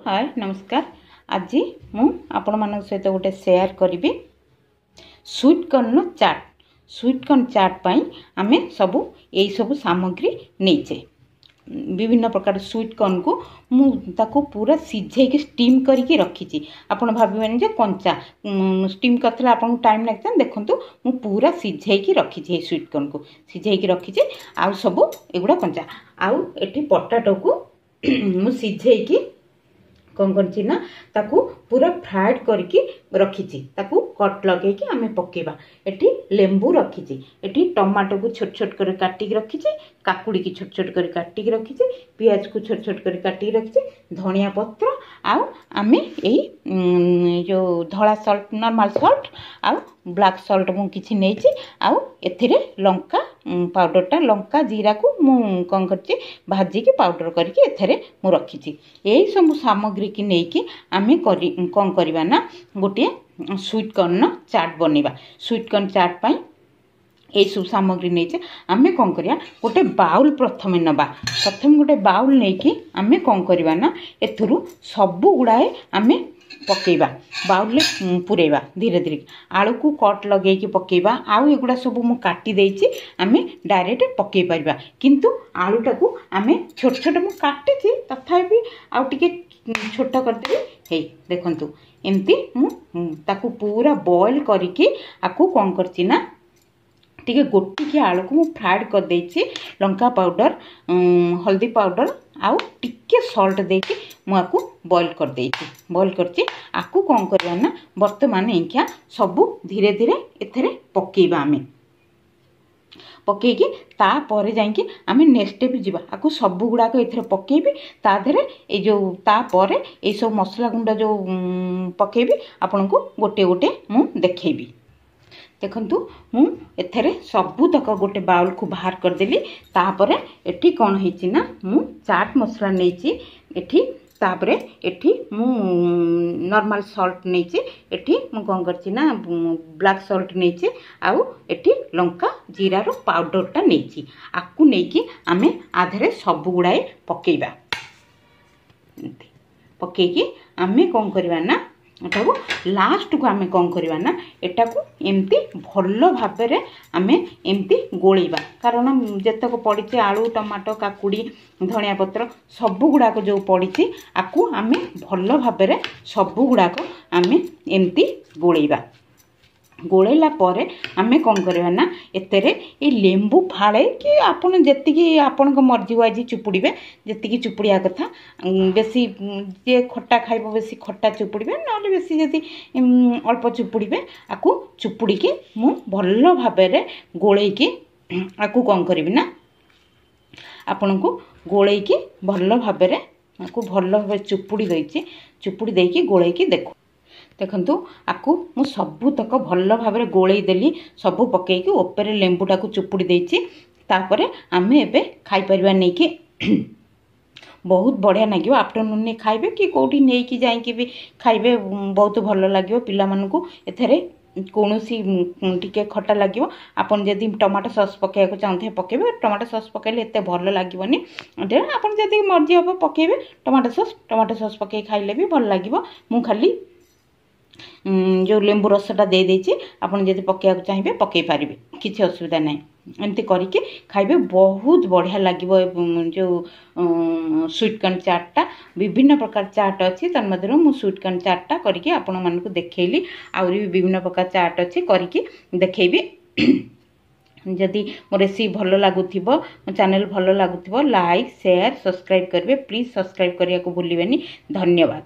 हाय नमस्कार। आज मु आपण मान सहित गोटे शेयर करी स्वीट कॉर्न चाट। स्वीट कॉर्न चाट पाई आमे सबू यही सबू सामग्री नहींचे। विभिन्न प्रकार स्वीट कॉर्न को मुझे पूरा सिझे स्टीम करके रखी। आप भावे कंचा स्टीम करते आपको टाइम लगे देखूँ मु पूरा सिझे रखी स्वीट कॉर्न को सिझे रखी। आउ सब एगुड़ा कंचा आउ एटी पटाटो को मु सिझे कौन करना ताकू पूरा फ्राइड करके रखी। ताकू कट लगे आमे पकेबा। एटी लेंबू रखी। एटी टमाटो को छोट छोट कर काटिक रखी। काकुड़ी की छोट छोट कर काटिक रखी। पियाज को छोट छोट कर काटिक रखी। धनिया पत्र आउ आमे यही जो धला सल्ट नॉर्मल सल्ट आउ ब्लैक सल्ट मु किछि नेछि। आउ एथिरे लंका पाउडरटा लंका जीरा को मु कौन करछि भाजी के पाउडर करके एथिरे मु रखी। यही सब सामग्री की नेकी आमे कौन करवा ना गोटे स्वीट कॉर्न चाट बनवा। स्वीट कॉर्न चाट पाई ये सब सामग्री नहीं आमे कौन करिया गोटे बाउल प्रथम नबा। प्रथम गोटे बाउल नहीं कि आमे कौन करवा ना एथुरु सबु गुड़ाए आमे पकेबा। बाउल पुरेबा धीरे धीरे आलू को कट लगे पकेबा। आउ एगुड़ा सब मु काटी देछि आमे डायरेक्ट पके परबा। किंतु आलूटा को आमे छोट छोट मु काटी तथापि आउ टिके छोट करदेबी। हे देखंतु एमती मु ताकू पूरा बॉईल करके आकू कौन करछि ना टिके गोटी के आलू को मु फ्राइड कर देछि। लंका पाउडर हल्दी पाउडर आउ टिके सॉल्ट देके मु आकू बॉईल कर देछि। बॉईल करछि आकू कौन करबा ना वर्तमान इंखा सबू धीरे धीरे एथरे पकेबा। आमे पकेकी तापर जाइए आमे नेक्स्ट स्टेप जीवा। आकू सबू गुड़ाक एथरे पकेबी ता देहरे ए जो तापर ए सब मसला गुंड जो पकेबी आपन को गोटे गोटे मु देखेबी। देखंतु मु एथरे सबू तक गोटे बाउल को बाहर कर देली। तापर एठी कोन हेछि ना मु चाट मसला नेछि। एठी तापरे एठी मु नॉर्मल सॉल्ट नेछि। एठी मु कोन करछि ना ब्लैक सॉल्ट नेछि। आउ एठी लंका जीरा रो पाउडरटा नेछि। आकू नेकी आमे आधरे सब गुड़ाए पकेबा। पकेकी आमे कोन करबा ना एटा को लास्ट को आमे कोन करबा ना एटा को एमती भल्लो भाबरे आमे एमती गोळीबा। कारण जेतक पड़िछि आलू टमाटो काकुड़ी धनिया पत्र सबु गुड़ाक जो पड़िछि आकू आमे भल्लो भाबरे सबु गुड़ाक आमे एमती गोळीबा। गोळेला परे आमे कौन करवा ना एतेरे ए लेंबू फाळे कि आपन जेतिकी आपन को मर्जी वाजी चुपुड़ीबे जेतिकी चुपुड़िया कथा। बेसी जे खट्टा खाइबो बेसी खट्टा चुपुड़ीबे नले बेसी जदी अल्प चुपुड़ीबे। आकू चुपुड़ी के मु भल्लो भाबरे गोळेई के आकू कौन करबी ना आपन को गोळेई के भल्लो भाबरे आकू भल्लो भाबे चुपुड़ी दैछि। चुपुड़ी देकी गोळेई के देखो देखंतु आकू मु सबू तक भल्लो भाबरे गोळेई देली। सबू पकेकी ऊपर लेंबूटा को चुपुड़ी देछि। तापरे आमे एबे खाई परिबा नै कि बहुत बढ़िया लगे। आफ्टरनून ने खाइबे कि कोठी नै कि जाई कि भी खाइबे बहुत भल्लो लागियो पिला मानकू। एथरे कोनोसी टिके खट्टा लागियो। आपन जदी टमाटो सॉस पकेया को चाहते पकेबे। टमाटो सॉस पकेले एते भल्लो लागिवनी। आपन जदी मर्जी हो पकेबे टमाटो सॉस पके खाइले भी भल लागिवो। मु खाली जो लेंबू रसटा दे देछि आपन जदी पकेया को चाहिए पके पारिबे किछि असुविधा नै। एमती करके खाइबे बहुत बढ़िया लागिवो। जो स्वीट कॉर्न चाटटा विभिन्न प्रकार चाट अछि तन मध्यरु मु स्वीट कॉर्न चाटटा करके आपन मानकु देखेली। आउरी विभिन्न प्रकार चाट अछि करके देखेबी। जदि मो रेसिपी भलो लागुथिबो मो चैनल भलो लागुथिबो लाइक शेयर सब्सक्राइब करबे। प्लीज सब्सक्राइब करिया को भूलिबेनी। धन्यवाद।